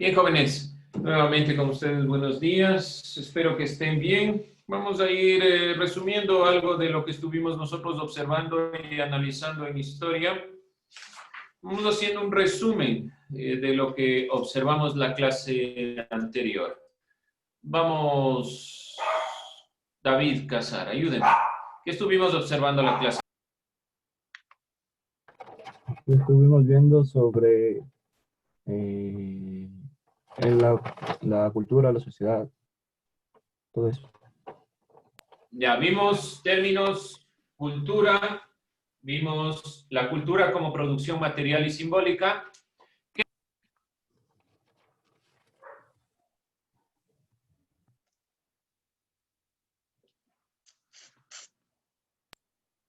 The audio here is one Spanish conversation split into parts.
Bien, jóvenes, nuevamente con ustedes buenos días. Espero que estén bien. Vamos a ir resumiendo algo de lo que estuvimos nosotros observando y analizando en historia. Vamos haciendo un resumen de lo que observamos la clase anterior. Vamos, David Casar, ayúdenme. ¿Qué estuvimos observando la clase? Estuvimos viendo sobre la cultura, la sociedad, todo eso. Ya vimos términos, cultura, vimos la cultura como producción material y simbólica.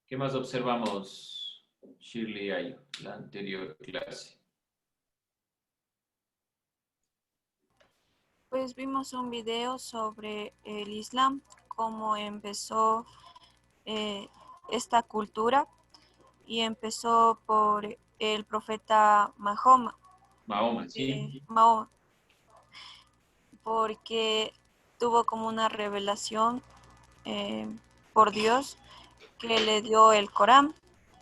¿Qué más observamos, Shirley, ahí, la anterior clase? Pues vimos un video sobre el Islam, cómo empezó esta cultura y empezó por el profeta Mahoma. Mahoma, sí. Mahoma, porque tuvo como una revelación por Dios que le dio el Corán.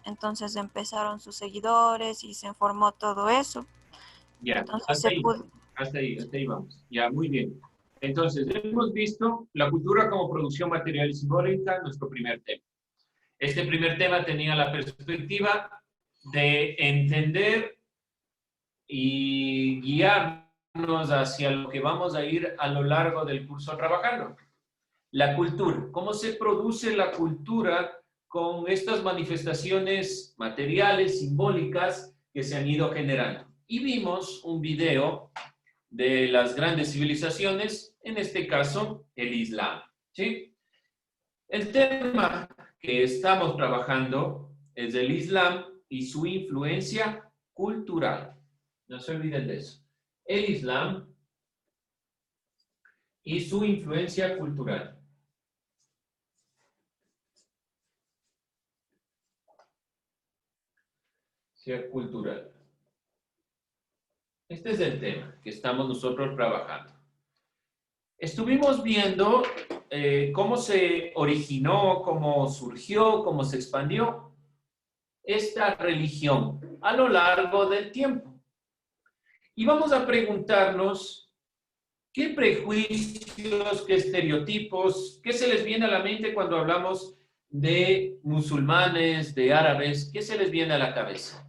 Entonces empezaron sus seguidores y se formó todo eso. Ya, Entonces hasta ahí vamos. Ya, muy bien. Entonces, hemos visto la cultura como producción material y simbólica, nuestro primer tema. Este primer tema tenía la perspectiva de entender y guiarnos hacia lo que vamos a ir a lo largo del curso trabajando. La cultura, cómo se produce la cultura con estas manifestaciones materiales, simbólicas que se han ido generando. Y vimos un video de las grandes civilizaciones, en este caso el Islam. ¿Sí? El tema que estamos trabajando es el Islam y su influencia cultural. No se olviden de eso. El Islam y su influencia cultural. Cultural. Este es el tema que estamos nosotros trabajando. Estuvimos viendo cómo se originó, cómo surgió, cómo se expandió esta religión a lo largo del tiempo. Y vamos a preguntarnos qué prejuicios, qué estereotipos, qué se les viene a la mente cuando hablamos de musulmanes, de árabes, qué se les viene a la cabeza.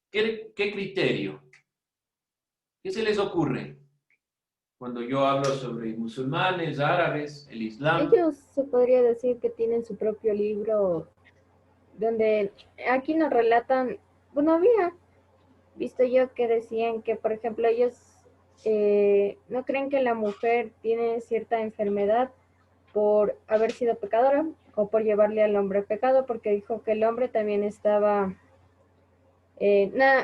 ¿Qué criterio? ¿Qué se les ocurre cuando yo hablo sobre musulmanes, árabes, el Islam? Ellos se podría decir que tienen su propio libro donde aquí nos relatan, bueno, había visto yo que decían que, por ejemplo, ellos no creen que la mujer tiene cierta enfermedad por haber sido pecadora o por llevarle al hombre pecado, porque dijo que el hombre también estaba,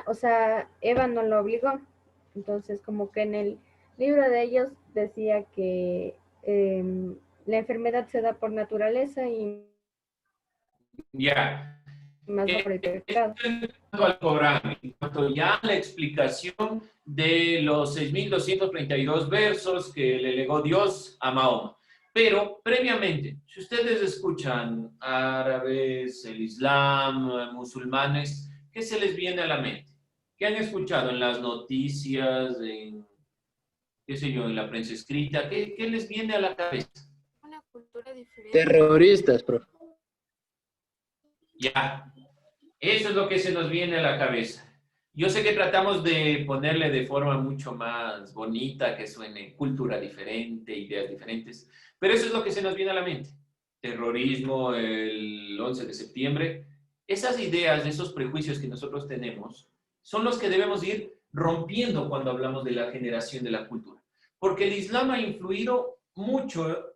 o sea, Eva no lo obligó. Entonces, como que en el libro de ellos decía que la enfermedad se da por naturaleza y Ya. más por el pecado. En cuanto al Corán, en cuanto ya a la explicación de los 6.232 versos que le legó Dios a Mahoma. Pero previamente, si ustedes escuchan árabes, el Islam, musulmanes, ¿qué se les viene a la mente? ¿Qué han escuchado en las noticias, en, qué sé yo, en la prensa escrita? ¿Qué les viene a la cabeza? una cultura diferente. Terroristas, profe. Ya, eso es lo que se nos viene a la cabeza. Yo sé que tratamos de ponerle de forma mucho más bonita, que suene cultura diferente, ideas diferentes, pero eso es lo que se nos viene a la mente. Terrorismo, el 11 de septiembre, esas ideas, esos prejuicios que nosotros tenemos, son los que debemos ir rompiendo cuando hablamos de la generación de la cultura. Porque el Islam ha influido mucho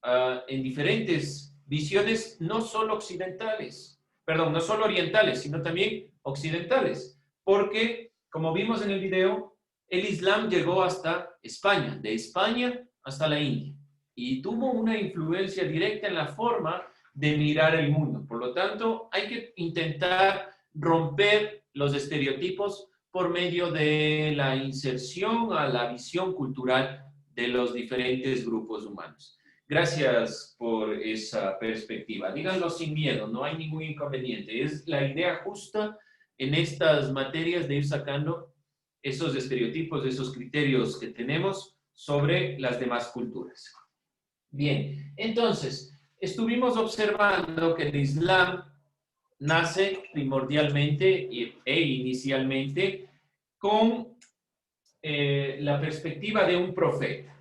en diferentes visiones, no solo occidentales, perdón, no solo orientales, sino también occidentales, porque, como vimos en el video, el Islam llegó hasta España, de España hasta la India, y tuvo una influencia directa en la forma de mirar el mundo. Por lo tanto, hay que intentar romper los estereotipos por medio de la inserción a la visión cultural de los diferentes grupos humanos. Gracias por esa perspectiva. Díganlo sin miedo, no hay ningún inconveniente. Es la idea justa en estas materias de ir sacando esos estereotipos, esos criterios que tenemos sobre las demás culturas. Bien, entonces, estuvimos observando que el Islam nace primordialmente e inicialmente con la perspectiva de un profeta.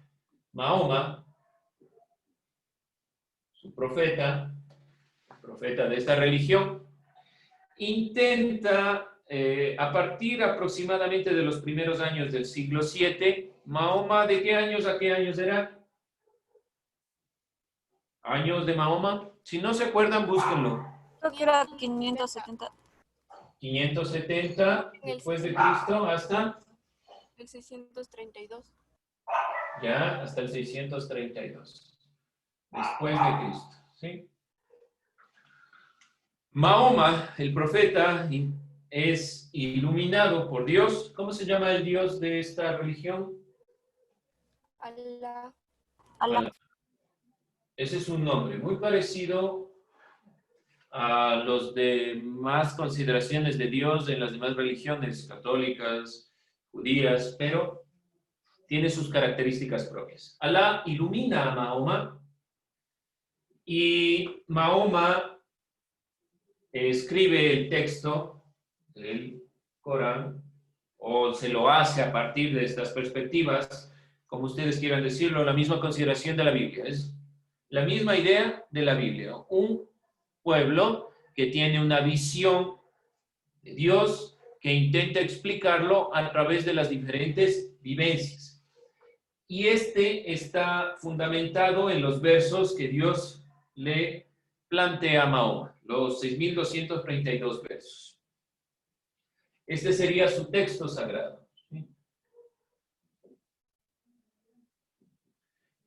Mahoma, su profeta, el profeta de esta religión, intenta, a partir aproximadamente de los primeros años del siglo VII, Mahoma, ¿de qué años a qué años era? Años de Mahoma. Si no se acuerdan, búsquenlo. Creo que era 570. 570 después de Cristo hasta... El 632. Ya, hasta el 632. Después de Cristo, ¿sí? Mahoma, el profeta, es iluminado por Dios. ¿Cómo se llama el Dios de esta religión? Allah. Allah. Ese es un nombre muy parecido a los de más consideraciones de Dios en las demás religiones católicas, judías, pero tiene sus características propias. Alá ilumina a Mahoma y Mahoma escribe el texto del Corán o se lo hace a partir de estas perspectivas, como ustedes quieran decirlo, la misma consideración de la Biblia. Es la misma idea de la Biblia. Un pueblo que tiene una visión de Dios que intenta explicarlo a través de las diferentes vivencias. Y este está fundamentado en los versos que Dios le plantea a Mahoma, los 6.232 versos. Este sería su texto sagrado.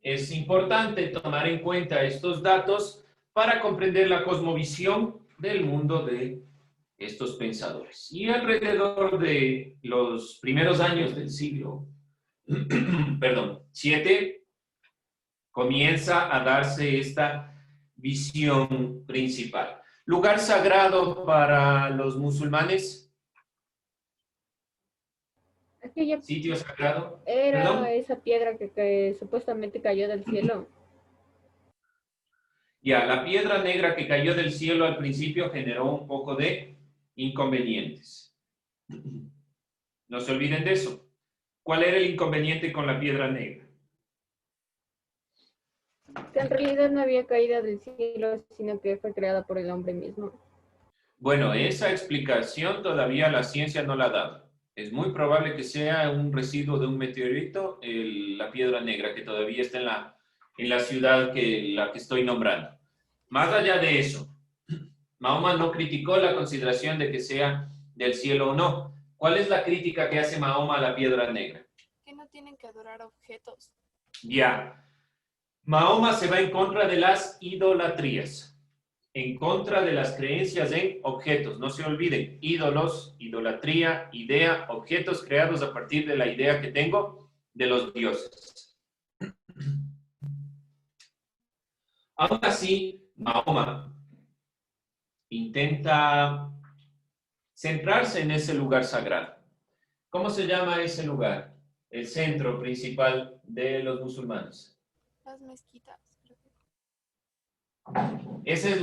Es importante tomar en cuenta estos datos para comprender la cosmovisión del mundo de estos pensadores. Y alrededor de los primeros años del siglo VII, comienza a darse esta visión principal. Lugar sagrado para los musulmanes. Aquella Sitio sagrado. era ¿Perdón? esa piedra que supuestamente cayó del cielo. Ya, la piedra negra que cayó del cielo al principio generó un poco de inconvenientes. No se olviden de eso. ¿Cuál era el inconveniente con la piedra negra? Que en realidad no había caído del cielo, sino que fue creada por el hombre mismo. Bueno, esa explicación todavía la ciencia no la ha dado. Es muy probable que sea un residuo de un meteorito, la piedra negra, que todavía está en la ciudad la que estoy nombrando. Más allá de eso, Mahoma no criticó la consideración de que sea del cielo o no. ¿Cuál es la crítica que hace Mahoma a la piedra negra? Que no tienen que adorar objetos. Ya. Mahoma se va en contra de las idolatrías, en contra de las creencias en objetos. No se olviden, ídolos, idolatría, idea, objetos creados a partir de la idea que tengo de los dioses. Aún así, Mahoma intenta centrarse en ese lugar sagrado. ¿Cómo se llama ese lugar? El centro principal de los musulmanes. Las mezquitas. Creo que. Esa es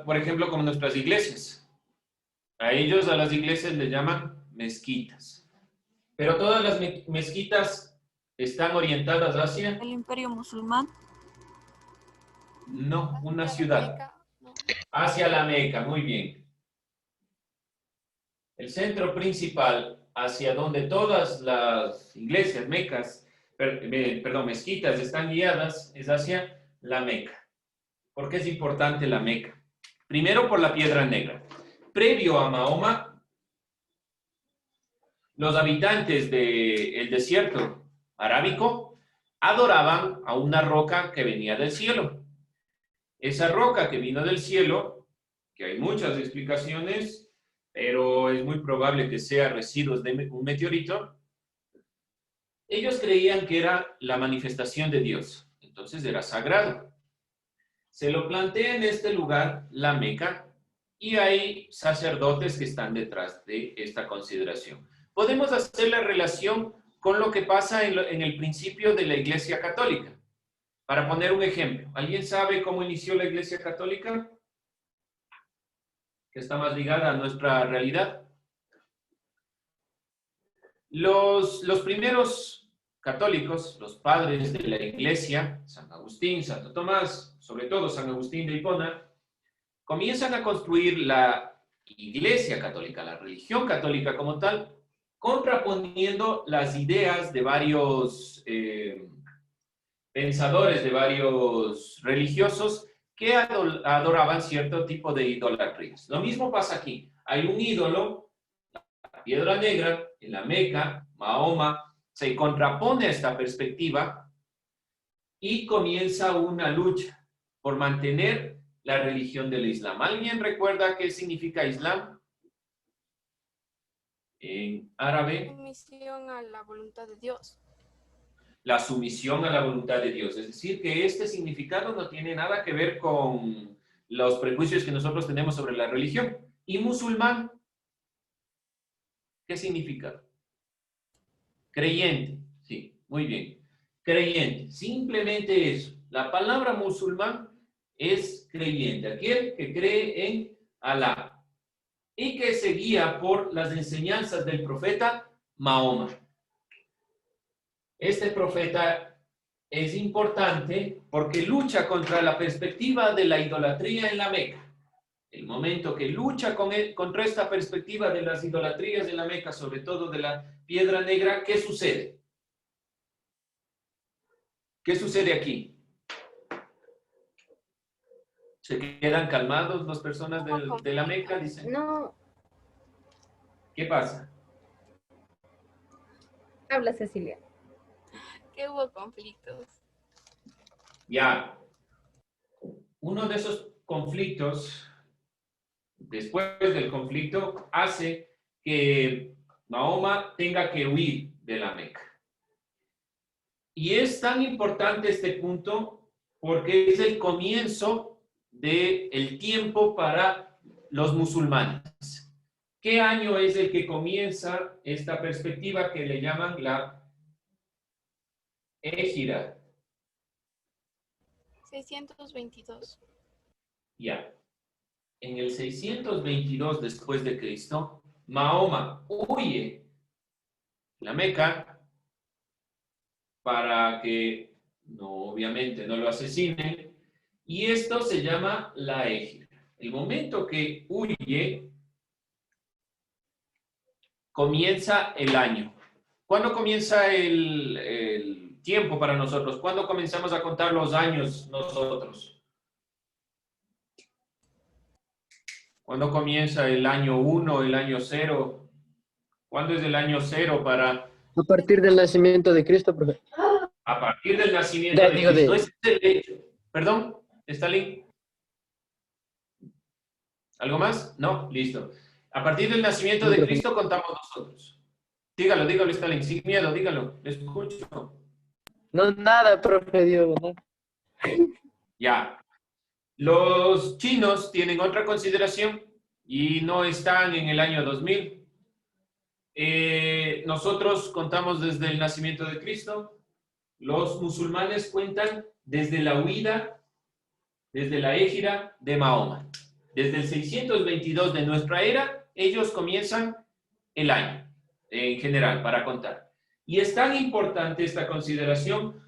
por ejemplo, como nuestras iglesias. A las iglesias les llaman mezquitas. Pero todas las mezquitas están orientadas hacia, El imperio musulmán. no, una Hacia ciudad. Meca, no. Hacia la Meca, muy bien. El centro principal hacia donde todas las iglesias mezquitas están guiadas es hacia la Meca. ¿Por qué es importante la Meca? Primero por la piedra negra. Previo a Mahoma, los habitantes del desierto arábico adoraban a una roca que venía del cielo. Esa roca que vino del cielo, que hay muchas explicaciones, pero es muy probable que sea residuos de un meteorito. Ellos creían que era la manifestación de Dios, entonces era sagrado. Se lo plantea en este lugar, la Meca, y hay sacerdotes que están detrás de esta consideración. Podemos hacer la relación con lo que pasa en el principio de la Iglesia Católica. Para poner un ejemplo, ¿alguien sabe cómo inició la Iglesia Católica? Que está más ligada a nuestra realidad. Los primeros católicos, los padres de la Iglesia, San Agustín, Santo Tomás, sobre todo San Agustín de Hipona, comienzan a construir la Iglesia Católica, la religión católica como tal, contraponiendo las ideas de varios pensadores, de varios religiosos que adoraban cierto tipo de idolatrías. Lo mismo pasa aquí. Hay un ídolo, la piedra negra, en la Meca, Mahoma, se contrapone a esta perspectiva y comienza una lucha por mantener la religión del Islam. ¿Alguien recuerda qué significa Islam? En árabe. Sumisión a la voluntad de Dios. La sumisión a la voluntad de Dios. Es decir, que este significado no tiene nada que ver con los prejuicios que nosotros tenemos sobre la religión. ¿Y musulmán? ¿Qué significa? Creyente. Sí, muy bien. Creyente. Simplemente eso. La palabra musulmán es creyente. Aquel que cree en Alá y que se guía por las enseñanzas del profeta Mahoma. Este profeta es importante porque lucha contra la perspectiva de la idolatría en la Meca. El momento que lucha contra esta perspectiva de las idolatrías en la Meca, sobre todo de la piedra negra, ¿qué sucede? ¿Qué sucede aquí? ¿Se quedan calmados las personas de la Meca? Dicen. No, ¿Qué pasa? habla Cecilia. Que hubo conflictos. Ya. Uno de esos conflictos, después del conflicto, hace que Mahoma tenga que huir de la Meca. Y es tan importante este punto porque es el comienzo del tiempo para los musulmanes. ¿Qué año es el que comienza esta perspectiva que le llaman la Égira? 622. Ya. En el 622 después de Cristo, Mahoma huye de la Meca para que obviamente no lo asesinen, y esto se llama la Égira. El momento que huye, comienza el año. ¿Cuándo comienza el tiempo para nosotros? ¿Cuándo comenzamos a contar los años nosotros? ¿Cuándo comienza el año 1, el año 0? ¿Cuándo es el año 0 para...? A partir del nacimiento de Cristo, profe. A partir del nacimiento de Cristo. Ese es el hecho. ¿Perdón? ¿Stalin? ¿Algo más? No, listo. A partir del nacimiento de Cristo contamos nosotros. Dígalo, Stalin, sin miedo, dígalo. Le escucho. No, nada, profe, Dios, ¿verdad? Ya. Los chinos tienen otra consideración y no están en el año 2000. Nosotros contamos desde el nacimiento de Cristo. Los musulmanes cuentan desde la huida, desde la Égira de Mahoma. Desde el 622 de nuestra era, ellos comienzan el año en general para contar. Y es tan importante esta consideración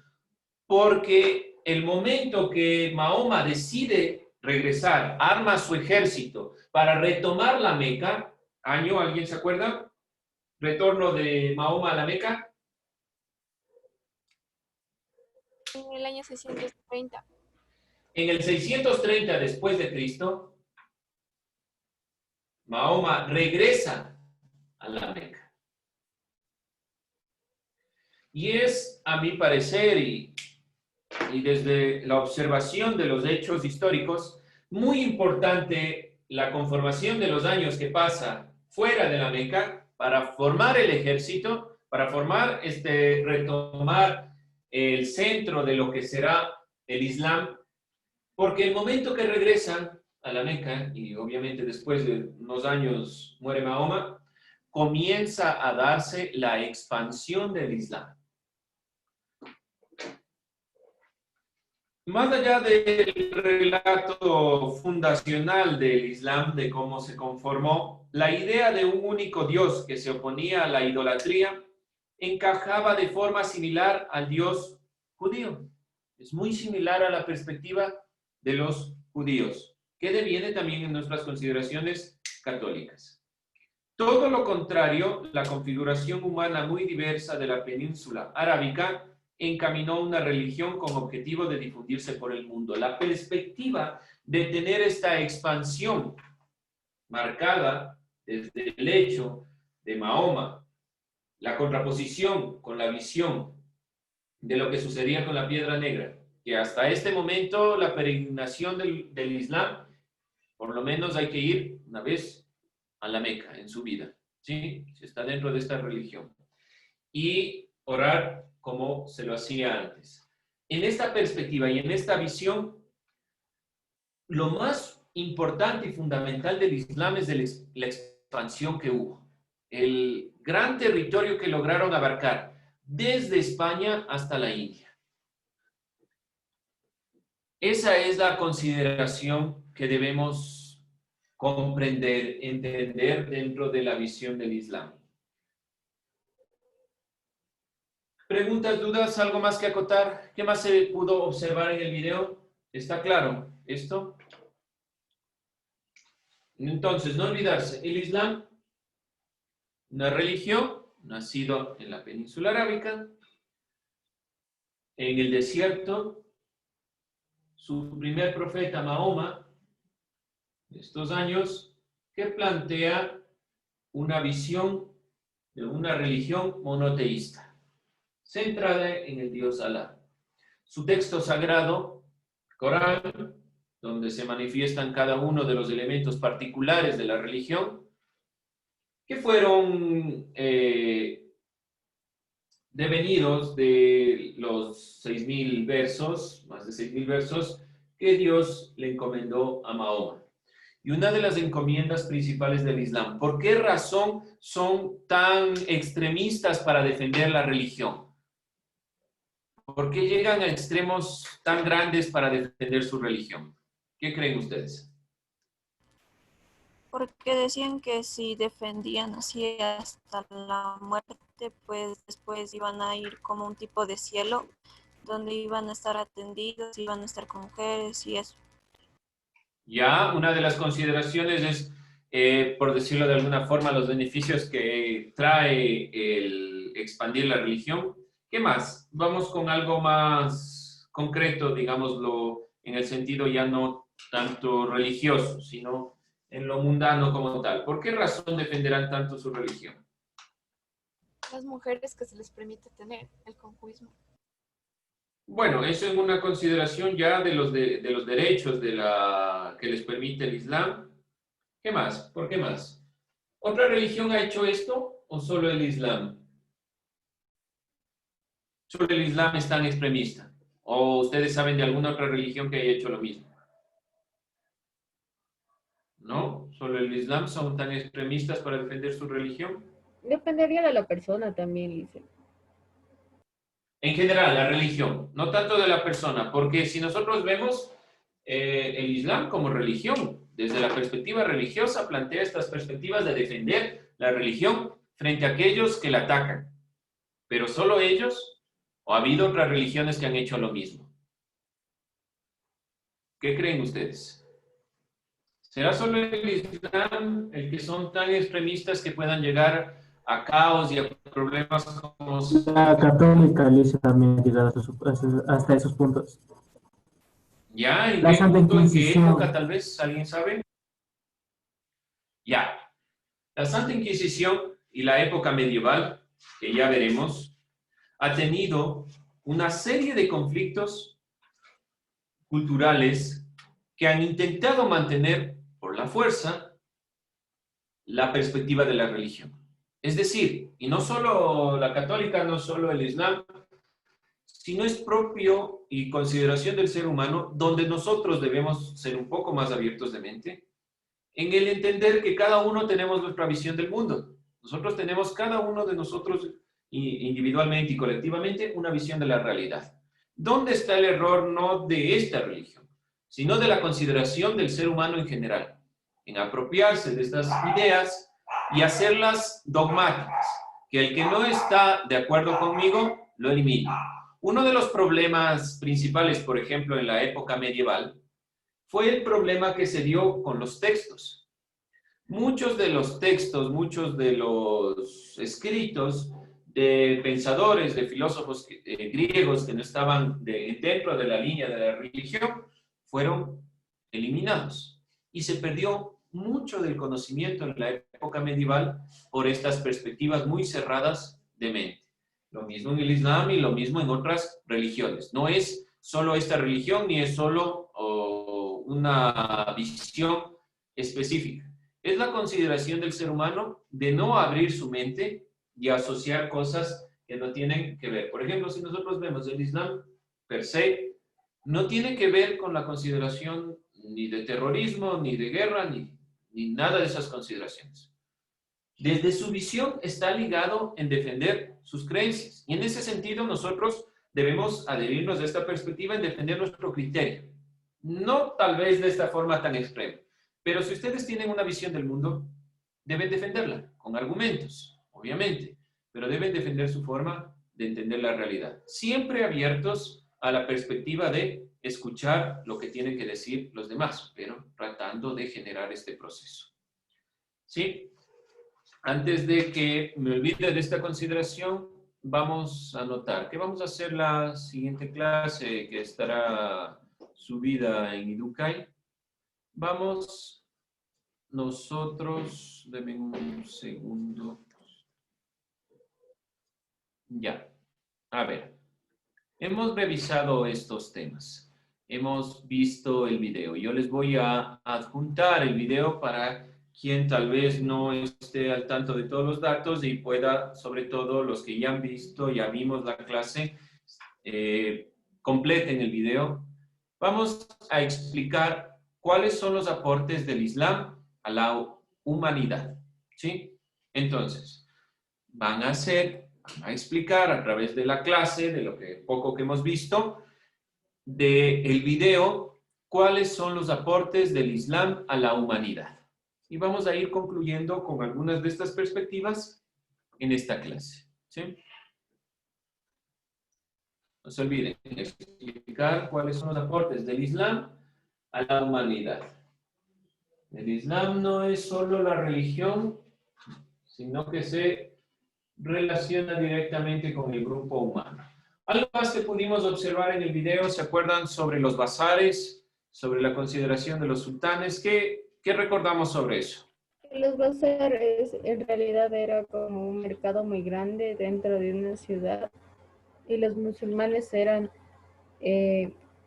porque el momento que Mahoma decide regresar, arma su ejército para retomar la Meca, año, ¿alguien se acuerda? Retorno de Mahoma a la Meca. En el año 630. En el 630 después de Cristo, Mahoma regresa a la Meca. Y es, a mi parecer, y desde la observación de los hechos históricos, muy importante la conformación de los años que pasa fuera de la Meca para formar el ejército, para formar, retomar el centro de lo que será el Islam, porque el momento que regresan a la Meca, y obviamente después de unos años muere Mahoma, comienza a darse la expansión del Islam. Más allá del relato fundacional del Islam, de cómo se conformó, la idea de un único Dios que se oponía a la idolatría encajaba de forma similar al Dios judío. Es muy similar a la perspectiva de los judíos, que deviene también en nuestras consideraciones católicas. Todo lo contrario, la configuración humana muy diversa de la península arábica encaminó una religión con objetivo de difundirse por el mundo. La perspectiva de tener esta expansión marcada desde el hecho de Mahoma, la contraposición con la visión de lo que sucedía con la Piedra Negra, que hasta este momento la peregrinación del Islam, por lo menos hay que ir una vez a la Meca en su vida, ¿sí? Si está dentro de esta religión. Y orar como se lo hacía antes. En esta perspectiva y en esta visión, lo más importante y fundamental del Islam es la expansión que hubo. El gran territorio que lograron abarcar desde España hasta la India. Esa es la consideración que debemos comprender, entender dentro de la visión del Islam. ¿Preguntas, dudas, algo más que acotar? ¿Qué más se pudo observar en el video? ¿Está claro esto? Entonces, no olvidarse, el Islam, una religión, nacido en la península arábica, en el desierto, su primer profeta Mahoma, de estos años, que plantea una visión de una religión monoteísta, centrada en el Dios Alá. Su texto sagrado, Corán, donde se manifiestan cada uno de los elementos particulares de la religión, que fueron devenidos de los 6.000 versos, más de 6.000 versos, que Dios le encomendó a Mahoma. Y una de las encomiendas principales del Islam, ¿por qué razón son tan extremistas para defender la religión? ¿Por qué llegan a extremos tan grandes para defender su religión? ¿Qué creen ustedes? Porque decían que si defendían así hasta la muerte, pues después iban a ir como un tipo de cielo, donde iban a estar atendidos, iban a estar con mujeres y eso. Ya, una de las consideraciones es, por decirlo de alguna forma, los beneficios que trae el expandir la religión. ¿Qué más? Vamos con algo más concreto, digámoslo, en el sentido ya no tanto religioso, sino en lo mundano como tal. ¿Por qué razón defenderán tanto su religión? Las mujeres que se les permite tener el conjuismo. Bueno, eso es una consideración ya de los derechos que les permite el Islam. ¿Qué más? ¿Por qué más? ¿Otra religión ha hecho esto o solo el Islam? ¿Solo el Islam es tan extremista? ¿O ustedes saben de alguna otra religión que haya hecho lo mismo? ¿No? ¿Solo el Islam son tan extremistas para defender su religión? Dependería de la persona también, Lice. En general, la religión, no tanto de la persona, porque si nosotros vemos el Islam como religión, desde la perspectiva religiosa, plantea estas perspectivas de defender la religión frente a aquellos que la atacan. Pero solo ellos, o ha habido otras religiones que han hecho lo mismo. ¿Qué creen ustedes? ¿Será solo el Islam el que son tan extremistas que puedan llegar a caos y a problemas como... La católica, Alicia, también ha llegado hasta esos puntos. ¿Ya? ¿En La qué Santa punto, en qué Inquisición. época tal vez? ¿Alguien sabe? Ya. La Santa Inquisición y la época medieval, que ya veremos, ha tenido una serie de conflictos culturales que han intentado mantener por la fuerza la perspectiva de la religión. Es decir, y no solo la católica, no solo el Islam, sino es propio y consideración del ser humano, donde nosotros debemos ser un poco más abiertos de mente, en el entender que cada uno tenemos nuestra visión del mundo. Nosotros tenemos, cada uno de nosotros, individualmente y colectivamente, una visión de la realidad. ¿Dónde está el error? No de esta religión, sino de la consideración del ser humano en general, en apropiarse de estas ideas y hacerlas dogmáticas, que el que no está de acuerdo conmigo, lo elimina. Uno de los problemas principales, por ejemplo, en la época medieval, fue el problema que se dio con los textos. Muchos de los textos, muchos de los escritos de pensadores, de filósofos griegos que no estaban dentro de la línea de la religión, fueron eliminados. Y se perdió mucho del conocimiento en la época medieval por estas perspectivas muy cerradas de mente. Lo mismo en el Islam y lo mismo en otras religiones. No es solo esta religión ni es solo una visión específica. Es la consideración del ser humano de no abrir su mente y asociar cosas que no tienen que ver. Por ejemplo, si nosotros vemos el Islam per se, no tiene que ver con la consideración ni de terrorismo, ni de guerra, ni nada de esas consideraciones. Desde su visión está ligado en defender sus creencias. Y en ese sentido nosotros debemos adherirnos a esta perspectiva en defender nuestro criterio. No tal vez de esta forma tan extrema, pero si ustedes tienen una visión del mundo, deben defenderla con argumentos, obviamente, pero deben defender su forma de entender la realidad. Siempre abiertos a la perspectiva de escuchar lo que tienen que decir los demás, pero tratando de generar este proceso. ¿Sí? Antes de que me olvide de esta consideración, vamos a anotar que vamos a hacer la siguiente clase que estará subida en Educay. Vamos nosotros, denme un segundo. Ya, a ver, hemos revisado estos temas, hemos visto el video. Yo les voy a adjuntar el video para quien tal vez no esté al tanto de todos los datos y pueda, sobre todo los que ya han visto, ya vimos la clase, completen el video. Vamos a explicar cuáles son los aportes del Islam a la humanidad, ¿sí? Entonces, van a explicar a través de la clase, de lo que poco que hemos visto, del video, cuáles son los aportes del Islam a la humanidad. Y vamos a ir concluyendo con algunas de estas perspectivas en esta clase, ¿sí? No se olviden de explicar cuáles son los aportes del Islam a la humanidad. El Islam no es solo la religión, sino que se relaciona directamente con el grupo humano. Algo más que pudimos observar en el video, ¿se acuerdan sobre los bazares, sobre la consideración de los sultanes? ¿Qué recordamos sobre eso? Los bazares en realidad era como un mercado muy grande dentro de una ciudad y los musulmanes eran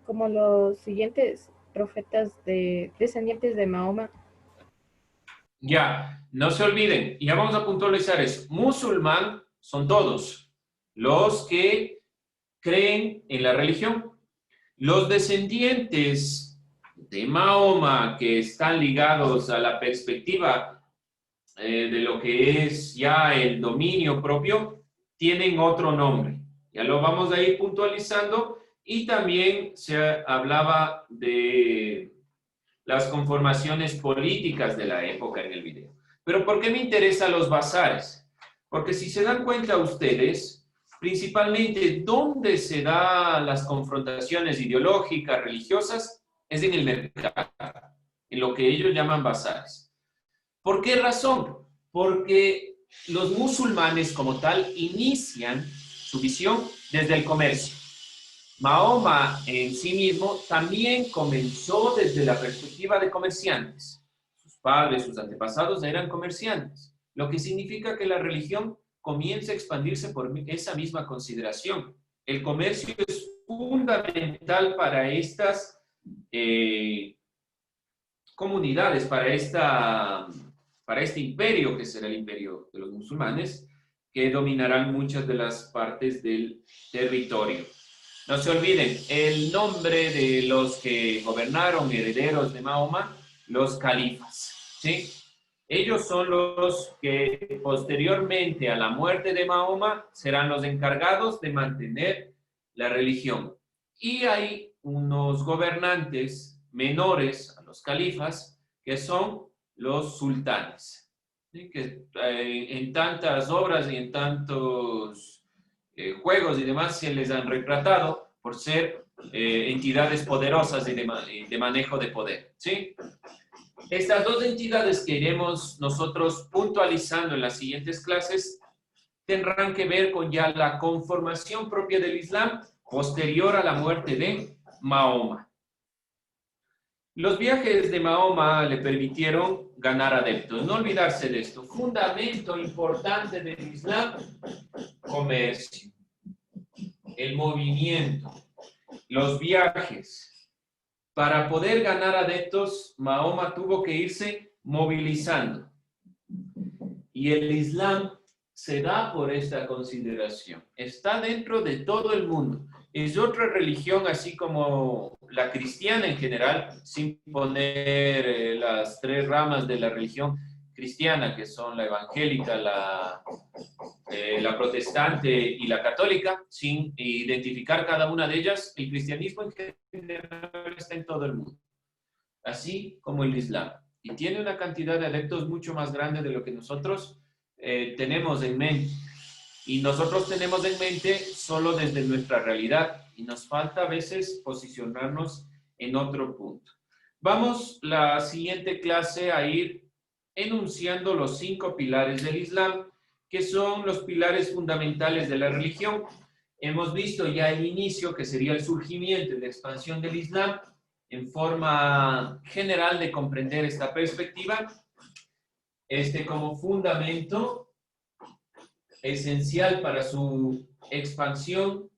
como los siguientes profetas descendientes de Mahoma. Ya, no se olviden, ya vamos a puntualizar eso. Musulmán son todos los que creen en la religión. Los descendientes de Mahoma que están ligados a la perspectiva de lo que es ya el dominio propio, tienen otro nombre. Ya lo vamos a ir puntualizando y también se hablaba de las conformaciones políticas de la época en el video. Pero ¿por qué me interesan los bazares? Porque si se dan cuenta ustedes, principalmente ¿dónde se dan las confrontaciones ideológicas, religiosas? Es en el mercado, en lo que ellos llaman bazares. ¿Por qué razón? Porque los musulmanes como tal inician su visión desde el comercio. Mahoma en sí mismo también comenzó desde la perspectiva de comerciantes. Sus padres, sus antepasados eran comerciantes, lo que significa que la religión comienza a expandirse por esa misma consideración. El comercio es fundamental para estas comunidades, para esta para este imperio, que será el imperio de los musulmanes, que dominarán muchas de las partes del territorio. No se olviden, el nombre de los que gobernaron, herederos de Mahoma, los califas, ¿sí? Ellos son los que posteriormente a la muerte de Mahoma serán los encargados de mantener la religión. Y hay unos gobernantes menores a los califas, que son los sultanes, ¿sí? Que en tantas obras y en tantos juegos y demás se les han retratado por ser entidades poderosas y de manejo de poder, ¿sí? Estas dos entidades que iremos nosotros puntualizando en las siguientes clases tendrán que ver con ya la conformación propia del Islam posterior a la muerte de Mahoma. Los viajes de Mahoma le permitieron ganar adeptos. No olvidarse de esto. Fundamento importante del Islam: comercio, el movimiento, los viajes. Para poder ganar adeptos, Mahoma tuvo que irse movilizando. Y el Islam se da por esta consideración. Está dentro de todo el mundo. Es otra religión, así como la cristiana en general, sin poner las tres ramas de la religión cristiana, que son la evangélica, la protestante y la católica, sin identificar cada una de ellas. El cristianismo en general está en todo el mundo, así como el Islam. Y tiene una cantidad de adeptos mucho más grande de lo que nosotros tenemos en mente. Y nosotros tenemos en mente solo desde nuestra realidad. Y nos falta a veces posicionarnos en otro punto. Vamos la siguiente clase a ir enunciando los 5 pilares del Islam, que son los pilares fundamentales de la religión. Hemos visto ya el inicio, que sería el surgimiento y la expansión del Islam, en forma general de comprender esta perspectiva. Como fundamento esencial para su expansión.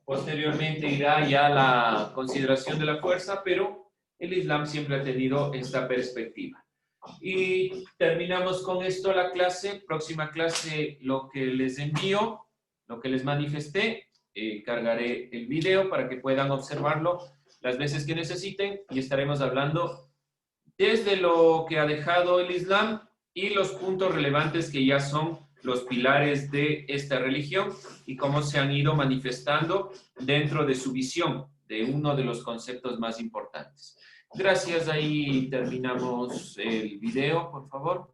Posteriormente irá ya la consideración de la fuerza, pero el Islam siempre ha tenido esta perspectiva. Y terminamos con esto la clase. Próxima clase, lo que les envío, lo que les manifesté, cargaré el video para que puedan observarlo las veces que necesiten y estaremos hablando desde lo que ha dejado el Islam y los puntos relevantes que ya son los pilares de esta religión y cómo se han ido manifestando dentro de su visión de uno de los conceptos más importantes. Gracias, ahí terminamos el video, por favor.